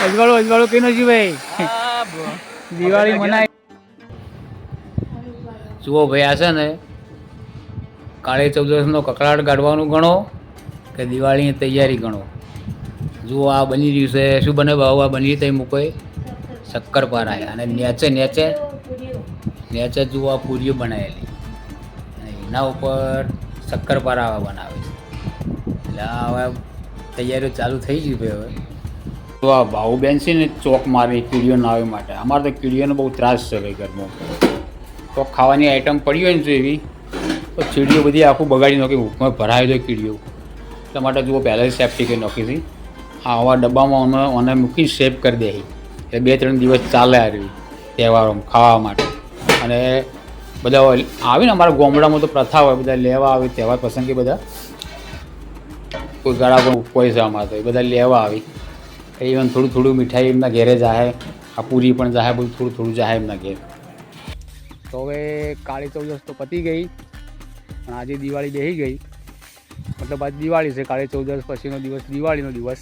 અજવાળું કઈ નથી ભાઈ, દિવાળી મનાય. જુઓ ભાઈ, આ છે ને કાળી ચૌદસનો કકડાટ કાઢવાનું ગણો કે દિવાળીની તૈયારી ગણો. જુઓ આ બની રહ્યું છે. શું બને ભાવ? આ બની તઈ મૂકો શક્કરપારા, અને નેચે જુઓ આ પૂરીઓ બનાવેલી, અને એના ઉપર શક્કરપારા બનાવે છે. એટલે હવે તૈયારીઓ ચાલુ થઈ ગઈ ભાઈ. હવે તો આ ભાઉબેન છે ને ચોક મારી કીડીઓ ના આવે માટે. અમારે તો કીડીઓનો બહુ ત્રાસ છે ભાઈ ઘરમાં. તો ખાવાની આઈટમ પડી હોય ને જો એવી, તો ચીડીઓ બધી આખું બગાડી નાખી, ભૂખમાં ભરાય જાય કીડીઓ. એટલા માટે જુઓ પહેલાં સેફટી કરી નાખી હતી. આવા ડબ્બામાં અમે મૂકી સેફ કરી દે, એટલે 2-3 દિવસ ચાલે આ રહ્યું તહેવારોમાં ખાવા માટે. અને બધા આવીને અમારા ગામડામાં તો પ્રથા હોય, બધા લેવા આવે તહેવાર પ્રસંગે, બધા કોઈ ગાળા પણ કોઈ છે અમારે તો એ બધા લેવા આવી. ઇવન થોડું મીઠાઈ એમના ઘેરે જાય, આ પૂરી પણ જાય, બધું થોડું જાય એમના ઘેર. તો હવે કાળી ચૌદસ તો પતી ગઈ, પણ આજે દિવાળી બેસી ગઈ. મતલબ આજે દિવાળી છે, કાળી ચૌદસ પછીનો દિવસ દિવાળીનો દિવસ.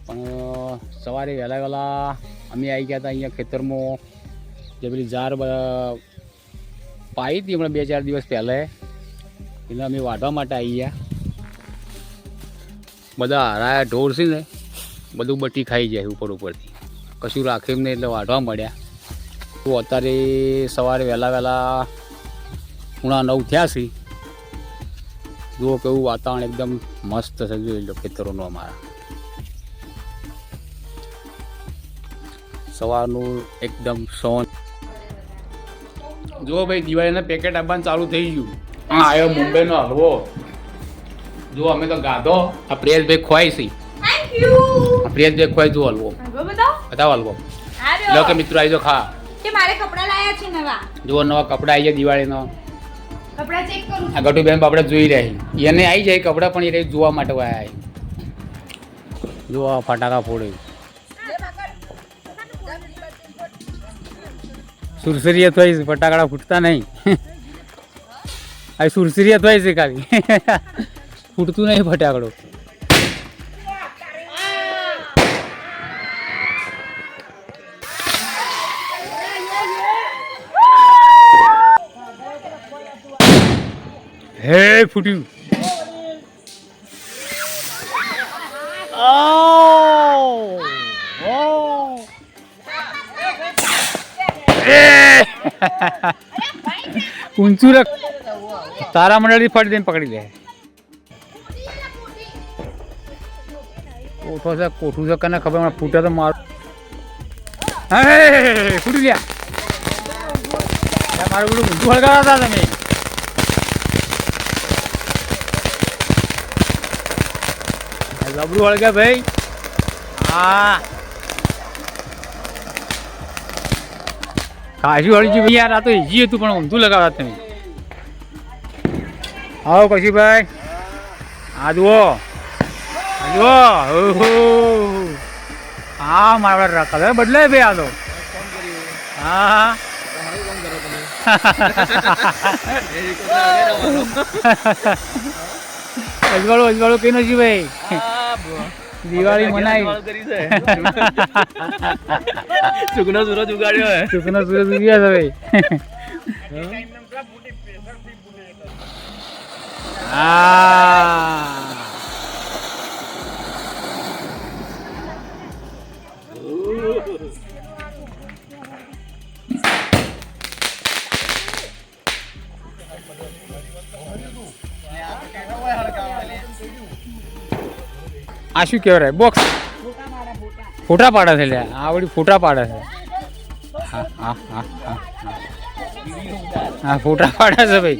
પણ સવારે વહેલા અમે આવી ગયા હતા અહીંયા ખેતરમાં. જે પેલી ઝાર પાઈ હતી હમણાં 2-4 દિવસ પહેલાં, એટલે અમે વાઢવા માટે આવી ગયા. બધા હારા ઢોર છે ને બધું બટી ખાઈ જાય ઉપરથી, કશું રાખે એમ નહીં, એટલે વાઢવા મળ્યા. તો અત્યારે સવારે વહેલા 9:30 થયા છે. જુઓ કેવું વાતાવરણ એકદમ મસ્ત છે, જોઈ લો ખેતરોનું અમારા. સવારનું એકદમ સોન. જુઓ ભાઈ, દિવાળીના પેકેટ આપવાનું ચાલુ થઈ ગયું. હા, આવ્યો મુંબઈનો હલવો. જો અમે તો ગાધો. આ પ્રિયેશભાઈ ખોવાય છે. પ્રિયેશભાઈ ખોવાય. જો હલવો બતાવો, હલવો લો કે મિત્રો આવી જો ખા. મારે કપડા લાયા છે નવા. જો નવા કપડા આવી ગયા દિવાળીનો. કપડા ચેક કરું. આ ગટુબેન આપણે જોઈ રહી, એને આવી જાય કપડા, પણ એ જોવા માટે આવ્યા. જો આ ફટાકા ફોડે, સુરસરીયા થઈ છે, ફટાકડા ફૂટતા નહીં. આ સુરસરીયા થઈ છે ખાલી, ફૂટતું નહીં ફટાકડો. હે ફૂટ્યું. ઊંચું રખ, તારા મંડળી ફટ દઈને પકડી લે. કોઠું છે કને ખબર, મને ફૂટે તો મારું. હે ફૂટી ગયા. મારું બધું ઊંચું હળગાતા હતા તમે. લબડું હળગે ભાઈ. હા, કાશી હળી ગયું યાર. આ તો ઈજી હતું, પણ ઊંધું લગાવતા તમે. આવો કશી ભાઈ, આ જુઓ, હા મારા કલર બદલાય ભાઈ. આ તો હા અજવાળું કઈ નથી ભાઈ, દિવાળી મનાઈ. ચૂકનો સૂરજ ઉગાડ્યો, ચૂકનો સૂરજ ઉગ્યા છે ભાઈ. હા, આ શું કહેવાય? બોક્સ ફોટા પાડે છે લે, આવડી ફોટા પાડે છે. હા હા હા હા હા, ફોટા પાડે છે ભાઈ.